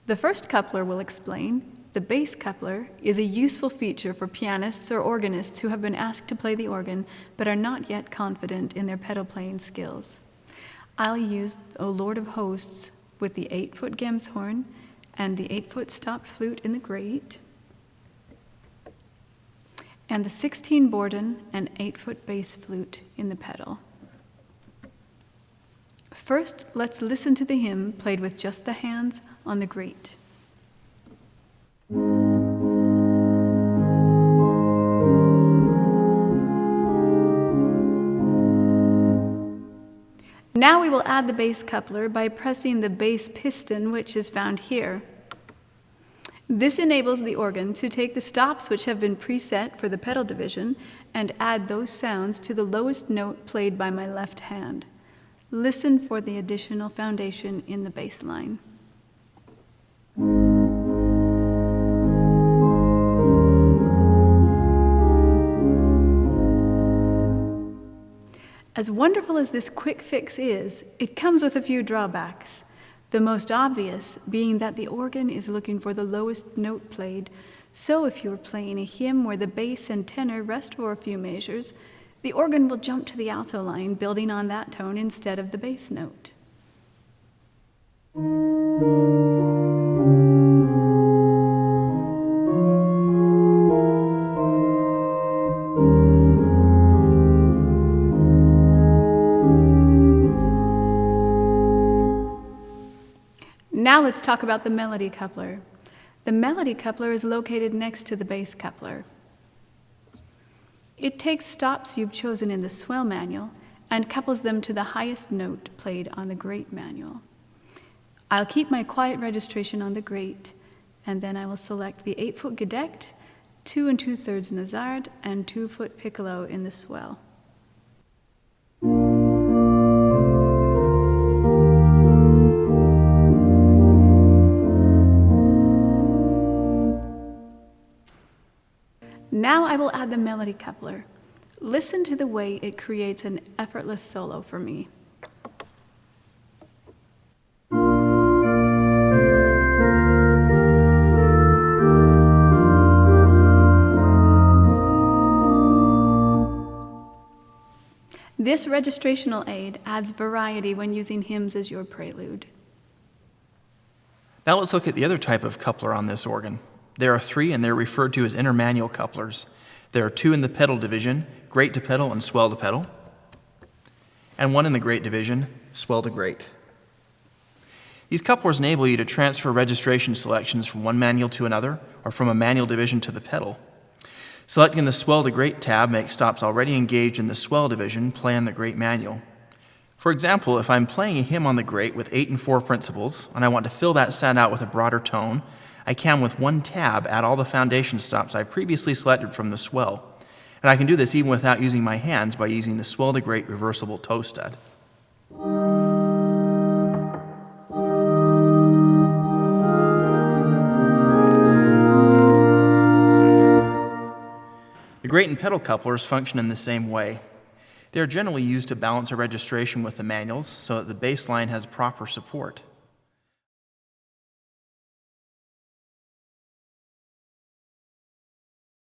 The first coupler will explain. The bass coupler is a useful feature for pianists or organists who have been asked to play the organ but are not yet confident in their pedal playing skills. I'll use O Lord of Hosts with the 8-foot Gem's horn and the 8-foot stopped flute in the grate, and the 16 Borden and 8-foot bass flute in the pedal. First, let's listen to the hymn played with just the hands on the grate. Now we will add the bass coupler by pressing the bass piston, which is found here. This enables the organ to take the stops which have been preset for the pedal division and add those sounds to the lowest note played by my left hand. Listen for the additional foundation in the bass line. As wonderful as this quick fix is, it comes with a few drawbacks. The most obvious being that the organ is looking for the lowest note played, so if you are playing a hymn where the bass and tenor rest for a few measures, the organ will jump to the alto line, building on that tone instead of the bass note. Now let's talk about the melody coupler. The melody coupler is located next to the bass coupler. It takes stops you've chosen in the swell manual and couples them to the highest note played on the grate manual. I'll keep my quiet registration on the grate, and then I will select the 8-foot gedeckt, 2 2/3 Nazard, and 2-foot piccolo in the swell. Now I will add the melody coupler. Listen to the way it creates an effortless solo for me. This registrational aid adds variety when using hymns as your prelude. Now let's look at the other type of coupler on this organ. There are 3, and they're referred to as intermanual couplers. There are 2 in the pedal division, grate to pedal and swell to pedal, and 1 in the grate division, swell to grate. These couplers enable you to transfer registration selections from one manual to another, or from a manual division to the pedal. Selecting the swell to grate tab makes stops already engaged in the swell division play on the grate manual. For example, if I'm playing a hymn on the grate with 8 and 4 principals, and I want to fill that sound out with a broader tone, I can, with one tab, add all the foundation stops I previously selected from the swell. And I can do this even without using my hands by using the swell to grate reversible toe stud. The grate and pedal couplers function in the same way. They are generally used to balance a registration with the manuals so that the bass line has proper support.